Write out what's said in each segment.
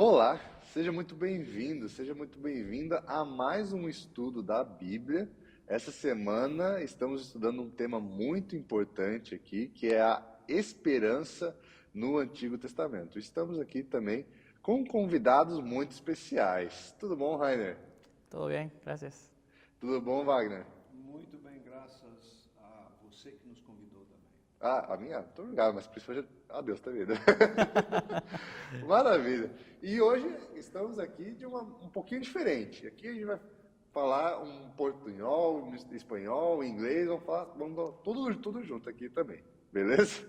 Olá, seja muito bem-vindo, seja muito bem-vinda a mais um estudo da Bíblia. Essa semana estamos estudando um tema muito importante aqui, que é a esperança no Antigo Testamento. Estamos aqui também com convidados muito especiais. Tudo bom, Rainer? Todo bien, gracias. Tudo bom, Wagner? Muito bem, graças a você que nos convidou também. A minha? Muito obrigado, mas principalmente a Deus, tá vendo? Maravilha. E hoje estamos aqui de um pouquinho diferente. Aqui a gente vai falar um portunhol, um espanhol, inglês, vamos tudo junto aqui também, beleza?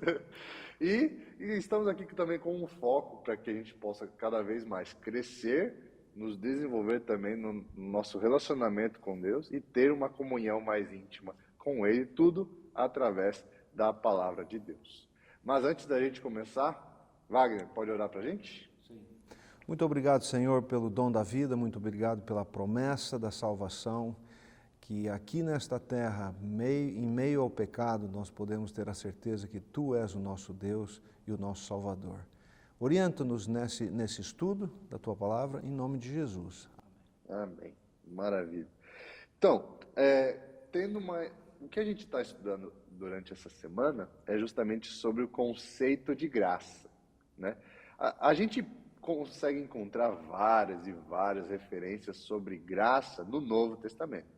E estamos aqui também com um foco para que a gente possa cada vez mais crescer, nos desenvolver também no nosso relacionamento com Deus e ter uma comunhão mais íntima com Ele, tudo através da palavra de Deus. Mas antes da gente começar, Wagner, pode orar para a gente? Sim. Muito obrigado, Senhor, pelo dom da vida, muito obrigado pela promessa da salvação, que aqui nesta terra, em meio ao pecado, nós podemos ter a certeza que Tu és o nosso Deus e o nosso Salvador. Orienta-nos nesse estudo da Tua palavra, em nome de Jesus. Amém. Maravilha. Então, o que a gente está estudando durante essa semana é justamente sobre o conceito de graça, né? A gente consegue encontrar várias e várias referências sobre graça no Novo Testamento.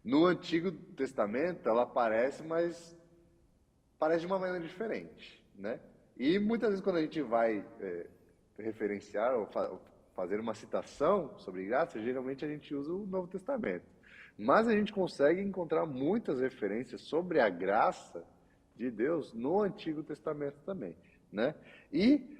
No Antigo Testamento ela aparece, mas parece de uma maneira diferente, né? E muitas vezes quando a gente vai referenciar ou fazer uma citação sobre graça, geralmente a gente usa o Novo Testamento. Mas a gente consegue encontrar muitas referências sobre a graça de Deus no Antigo Testamento também, né? E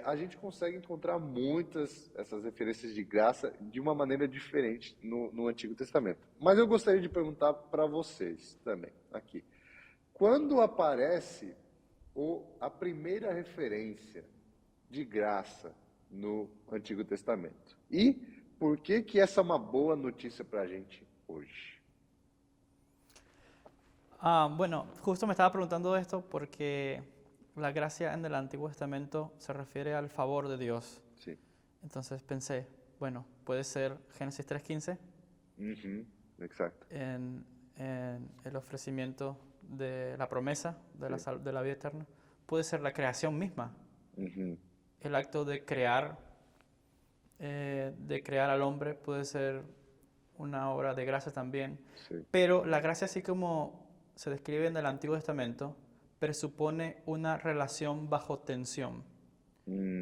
a gente consegue encontrar muitas essas referências de graça de uma maneira diferente no Antigo Testamento. Mas eu gostaria de perguntar para vocês também, aqui. Quando aparece a primeira referência de graça no Antigo Testamento? E por que essa é uma boa notícia para a gente hoje? Bueno, justo me estaba preguntando esto porque la gracia en el Antiguo Testamento se refiere al favor de Dios. Sí. Entonces pensé, bueno, puede ser Génesis 3:15 Exacto. en el ofrecimiento de la promesa de la vida eterna. Puede ser la creación misma, el acto de crear al hombre puede ser una obra de gracia también. Sí. Pero la gracia, así como se describe en el Antiguo Testamento, presupone una relación bajo tensión.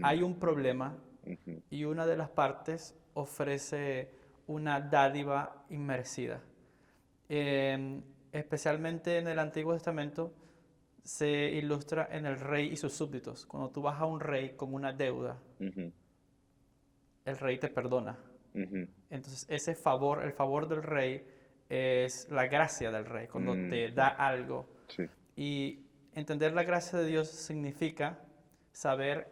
Hay un problema y una de las partes ofrece una dádiva inmerecida. Especialmente en el Antiguo Testamento se ilustra en el rey y sus súbditos. Cuando tú vas a un rey con una deuda, el rey te perdona. Entonces ese favor, el favor del rey es la gracia del rey, cuando te da algo. Sí. Y entender la gracia de Dios significa saber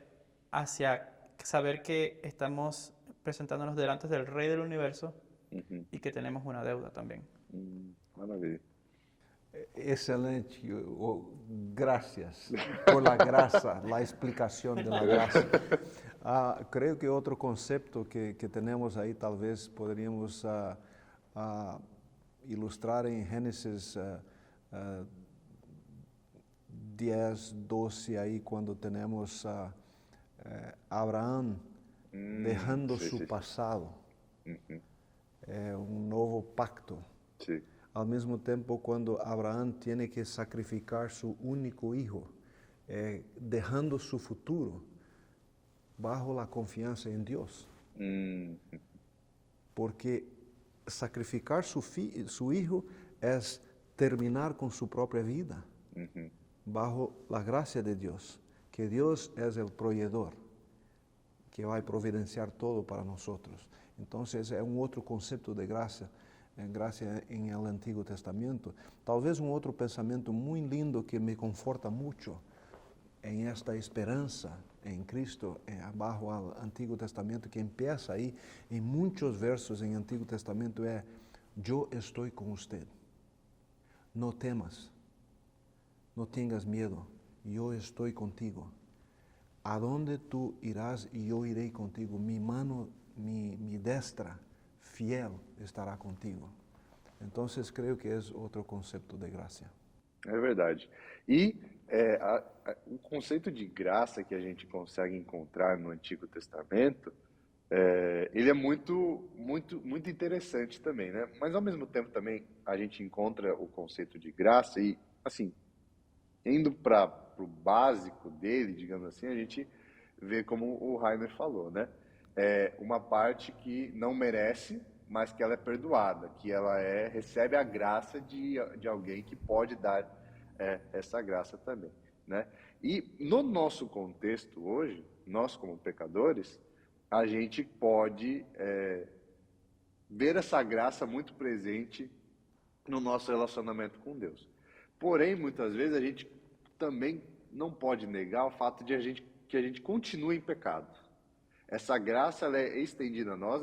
que estamos presentándonos delante del rey del universo y que tenemos una deuda también. Maravilha. Excelente, gracias por la gracia, la explicación de la gracia. Creo que otro concepto que tenemos ahí tal vez podríamos ilustrar en Génesis 10, 12, ahí cuando tenemos a Abraham dejando su pasado, un nuevo pacto. Sí. Al mismo tiempo, cuando Abraham tiene que sacrificar su único hijo, dejando su futuro bajo la confianza en Dios. Porque sacrificar su hijo es terminar con su propia vida, bajo la gracia de Dios, que Dios es el proveedor, que va a providenciar todo para nosotros. Entonces, es un otro concepto de gracia en el Antiguo Testamento. Tal vez un otro pensamiento muy lindo que me conforta mucho en esta esperanza en Cristo, bajo el Antiguo Testamento, que empieza ahí en muchos versos en el Antiguo Testamento, es: yo estoy con usted, no temas, no tengas miedo, yo estoy contigo. ¿a dónde tú irás y yo iré contigo? Mi mano, mi destra fiel estará contigo. Entonces creo que es otro concepto de gracia. É verdade. E o conceito de graça que a gente consegue encontrar no Antigo Testamento, ele é muito interessante também, né? Mas ao mesmo tempo também a gente encontra o conceito de graça e, assim, indo para o básico dele, digamos assim, a gente vê como o Rainer falou, né? Uma parte que não merece, mas que ela é perdoada, que ela recebe a graça de alguém que pode dar essa graça também, né? E no nosso contexto hoje, nós como pecadores, a gente pode ver essa graça muito presente no nosso relacionamento com Deus. Porém, muitas vezes a gente também não pode negar o fato de que a gente continua em pecado. Essa graça ela é estendida a nós,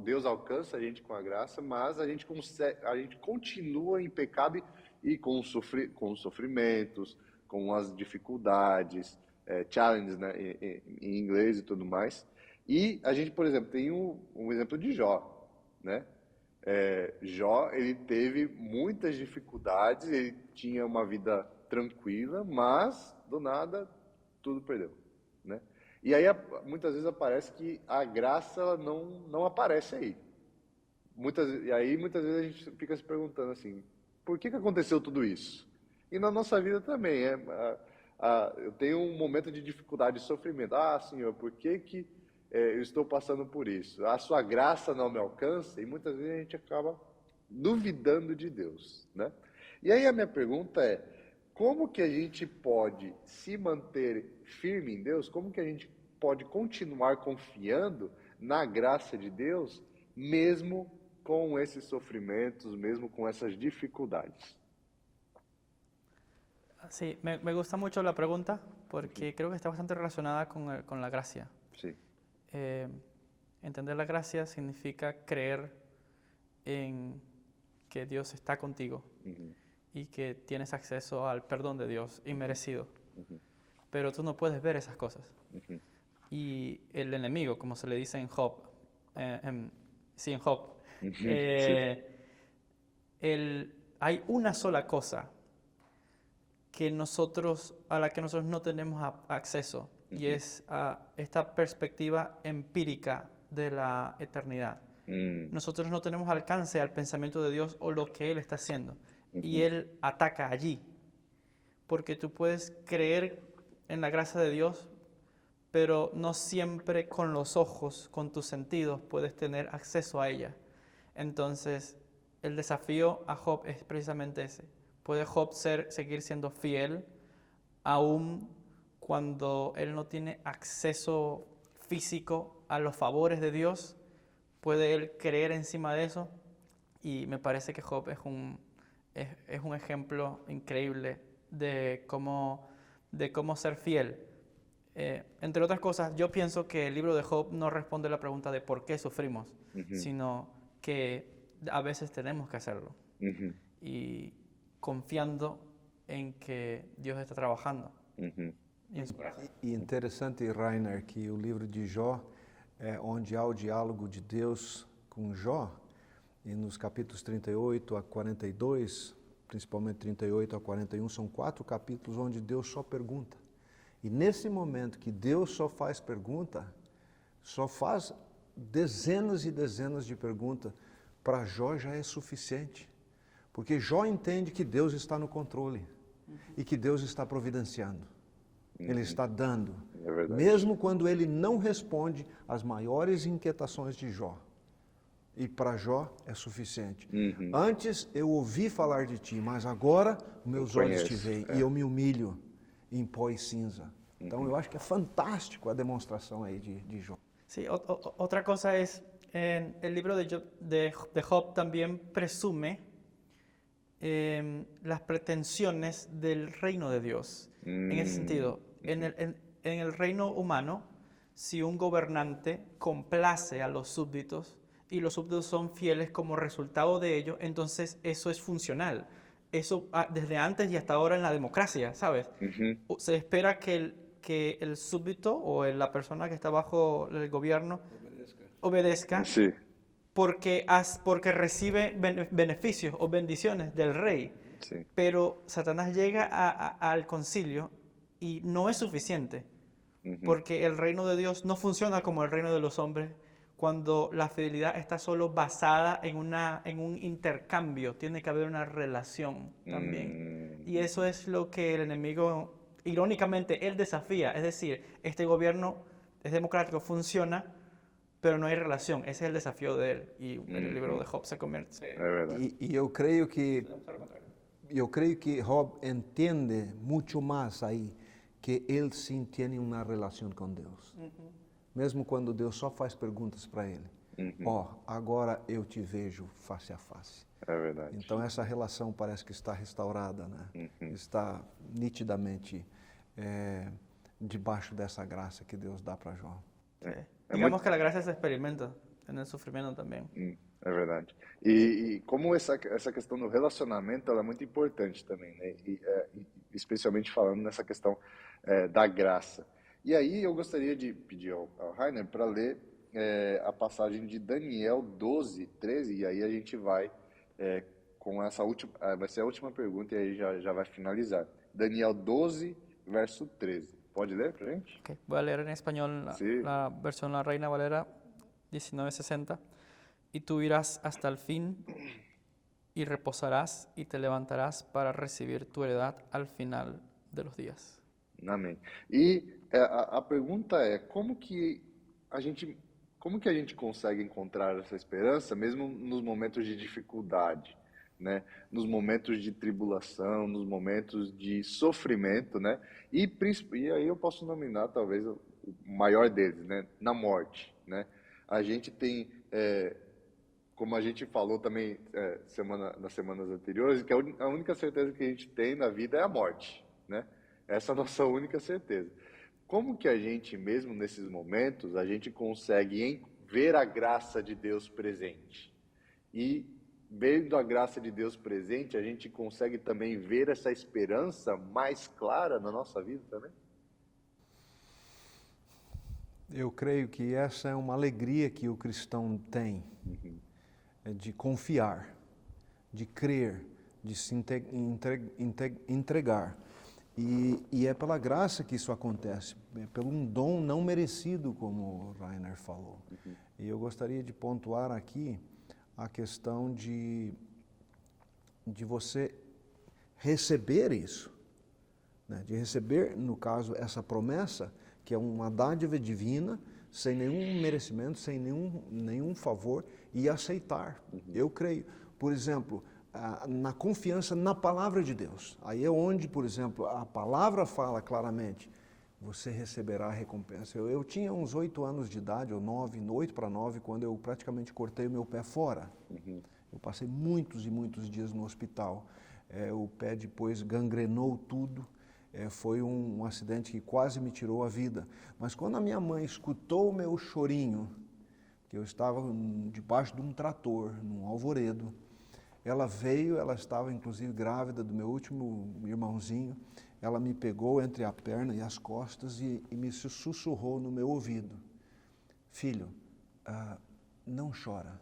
Deus alcança a gente com a graça, mas a gente continua em pecado e com os sofrimentos, com as dificuldades, challenges, né, em inglês e tudo mais. E a gente, por exemplo, tem um exemplo de Jó, né? Jó, ele teve muitas dificuldades, ele tinha uma vida tranquila, mas do nada tudo perdeu, né? E aí muitas vezes aparece que a graça ela não aparece aí. Muitas vezes a gente fica se perguntando assim, por que aconteceu tudo isso? E na nossa vida também, eu tenho um momento de dificuldade, de sofrimento. Ah, Senhor, por que eu estou passando por isso? A sua graça não me alcança? E muitas vezes a gente acaba duvidando de Deus, né? E aí a minha pergunta é, como que a gente pode se manter firme em Deus? Como que a gente pode continuar confiando na graça de Deus, mesmo com esses sofrimentos, mesmo com essas dificuldades? Sí, me gusta mucho la pregunta porque creo que está bastante relacionada con la gracia. Sí. Entender la gracia significa creer en que Dios está contigo y que tienes acceso al perdón de Dios inmerecido. Pero tú no puedes ver esas cosas. Y el enemigo, como se le dice en Job, en Job, hay una sola cosa a la que nosotros no tenemos acceso, y es esta perspectiva empírica de la eternidad. Nosotros no tenemos alcance al pensamiento de Dios o lo que Él está haciendo, y Él ataca allí, porque tú puedes creer en la gracia de Dios, pero no siempre con los ojos, con tus sentidos, puedes tener acceso a ella. Entonces, el desafío a Job es precisamente ese. ¿Puede Job seguir siendo fiel aún cuando él no tiene acceso físico a los favores de Dios? ¿Puede él creer encima de eso? Y me parece que Job es un ejemplo increíble de cómo ser fiel. Entre otras cosas, yo pienso que el libro de Job no responde a la pregunta de por qué sufrimos, sino que a veces tenemos que hacerlo. Y confiando en que Deus está trabalhando. E interessante, Rainer, que o livro de Jó é onde há o diálogo de Deus com Jó, e nos capítulos 38 a 42, principalmente 38 a 41, são 4 capítulos onde Deus só pergunta. E nesse momento que Deus só faz pergunta, só faz dezenas e dezenas de perguntas, para Jó já é suficiente. Porque Jó entende que Deus está no controle e que Deus está providenciando. Ele está dando. Mesmo quando ele não responde às maiores inquietações de Jó. E para Jó é suficiente. Antes eu ouvi falar de ti, mas agora meus olhos te veem e eu me humilho em pó e cinza. Então eu acho que é fantástico a demonstração aí de Jó. Sí, otra cosa es, el libro de Job también presume las pretensiones del reino de Dios. En ese sentido, en el reino humano, si un gobernante complace a los súbditos y los súbditos son fieles como resultado de ello, entonces eso es funcional. Eso desde antes y hasta ahora en la democracia, ¿sabes? Se espera que que el súbdito o la persona que está bajo el gobierno obedezca Sí. porque recibe beneficios o bendiciones del rey. Sí. Pero Satanás llega al concilio y no es suficiente, porque el reino de Dios no funciona como el reino de los hombres cuando la fidelidad está solo basada en un intercambio. Tiene que haber una relación también. Y eso es lo que el enemigo, irónicamente, él desafía. Es decir, este gobierno es democrático, funciona, pero no hay relación. Ese es el desafío de él. Y el libro de Job se convierte. É verdade. Y yo creo que Job entiende mucho más ahí que él sim tiene una relación con Deus. Mesmo quando Deus só faz perguntas para ele. Agora eu te vejo face a face. É verdade. Então essa relação parece que está restaurada, né? Está nitidamente debaixo dessa graça que Deus dá para Jó. Digamos que la gracia se experimenta en el sufrimiento también. É verdade. E como essa questão do relacionamento ela é muito importante também, né? Especialmente falando nessa questão da graça. E aí eu gostaria de pedir ao Rainer para ler a passagem de Daniel 12, 13, e aí a gente vai com essa última, vai ser a última pergunta e aí já vai finalizar. Daniel 12, verso 13. Pode ler para a gente? Okay. Voy a leer en español la versión La Reina Valera 1960. Y tú irás hasta el fin y reposarás y te levantarás para recibir tu heredad al final de los días. Amém. E a pergunta é como que a gente consegue encontrar essa esperança mesmo nos momentos de dificuldade, né? Nos momentos de tribulação, nos momentos de sofrimento, né? E aí eu posso nominar talvez o maior deles, né? Na morte, né? A gente tem, como a gente falou também nas semanas anteriores, que a única certeza que a gente tem na vida é a morte, né? Essa é a nossa única certeza. Como que a gente, mesmo nesses momentos, a gente consegue ver a graça de Deus presente? E vendo a graça de Deus presente, a gente consegue também ver essa esperança mais clara na nossa vida também? Eu creio que essa é uma alegria que o cristão tem, de confiar, de crer, de se entregar. E é pela graça que isso acontece, pelo um dom não merecido, como o Rainer falou. E eu gostaria de pontuar aqui a questão de você receber isso, né? De receber, no caso, essa promessa, que é uma dádiva divina, sem nenhum merecimento, sem nenhum favor, e aceitar. Eu creio, por exemplo, na confiança na palavra de Deus. Aí é onde, por exemplo, a palavra fala claramente, você receberá a recompensa. Eu tinha uns 8 anos de idade, ou 8 para 9, quando eu praticamente cortei o meu pé fora. Eu passei muitos e muitos dias no hospital. O pé depois gangrenou tudo. Foi um acidente que quase me tirou a vida. Mas quando a minha mãe escutou o meu chorinho, que eu estava debaixo de um trator, num alvoredo, ela veio, ela estava inclusive grávida do meu último irmãozinho, ela me pegou entre a perna e as costas e me sussurrou no meu ouvido, filho, não chora,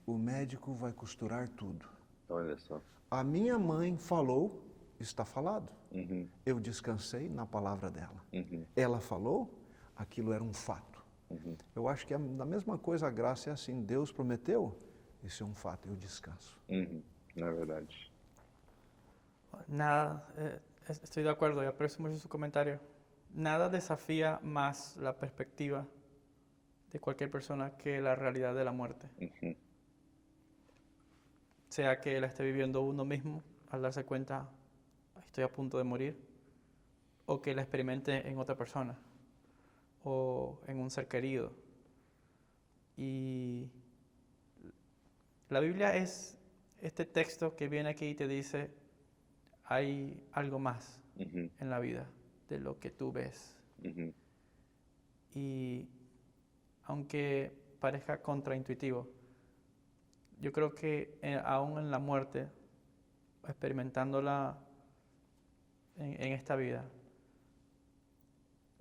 o médico vai costurar tudo. Olha só. A minha mãe falou, está falado, eu descansei na palavra dela. Ela falou, aquilo era um fato. Eu acho que da mesma coisa a graça é assim, Deus prometeu, isso é um fato, eu descanso. Na verdade. Nada, estoy de acuerdo y aprecio mucho su comentario. Nada desafía más la perspectiva de cualquier persona que la realidad de la muerte. Sea que la esté viviendo uno mismo al darse cuenta, estoy a punto de morir, o que la experimente en otra persona o en un ser querido. Y la Biblia es este texto que viene aquí y te dice, hay algo más en la vida de lo que tú ves. Y aunque parezca contraintuitivo, yo creo que aún en la muerte, experimentándola en esta vida,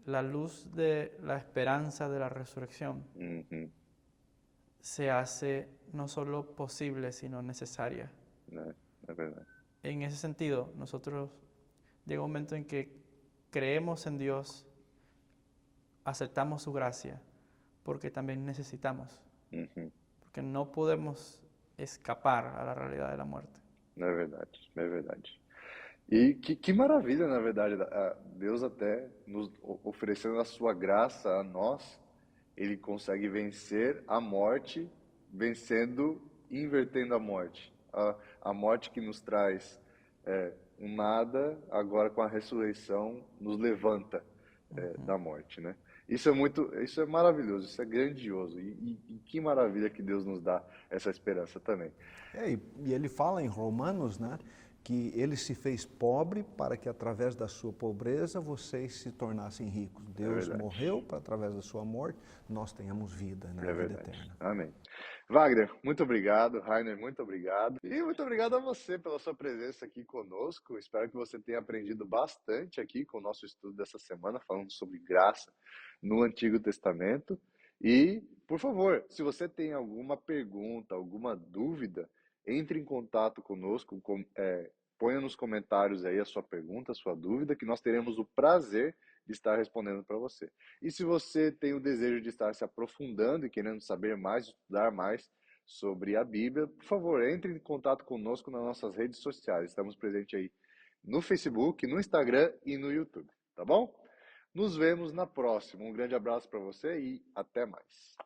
la luz de la esperanza de la resurrección se hace no solo posible, sino necesaria. Es verdad. En ese sentido, nosotros llega un momento en que creemos en Dios, aceptamos su gracia, porque también necesitamos, porque no podemos escapar a la realidad de la muerte. É verdade, é verdade. E que maravilha, na verdade, Deus até nos oferecendo a sua graça a nós, ele consegue vencer a morte, vencendo e invertendo a morte. A morte que nos traz um nada, agora com a ressurreição nos levanta da morte, né? Isso é maravilhoso, isso é grandioso. E que maravilha que Deus nos dá essa esperança também. E ele fala em Romanos, né, que ele se fez pobre para que através da sua pobreza vocês se tornassem ricos. Deus morreu para através da sua morte nós tenhamos vida, né, vida eterna. Amém. Wagner, muito obrigado. Rainer, muito obrigado. E muito obrigado a você pela sua presença aqui conosco. Espero que você tenha aprendido bastante aqui com o nosso estudo dessa semana, falando sobre graça no Antigo Testamento. E, por favor, se você tem alguma pergunta, alguma dúvida, entre em contato conosco, ponha nos comentários aí a sua pergunta, a sua dúvida, que nós teremos o prazer de estar respondendo para você. E se você tem o desejo de estar se aprofundando e querendo saber mais, estudar mais sobre a Bíblia, por favor, entre em contato conosco nas nossas redes sociais. Estamos presentes aí no Facebook, no Instagram e no YouTube, tá bom? Nos vemos na próxima. Um grande abraço para você e até mais.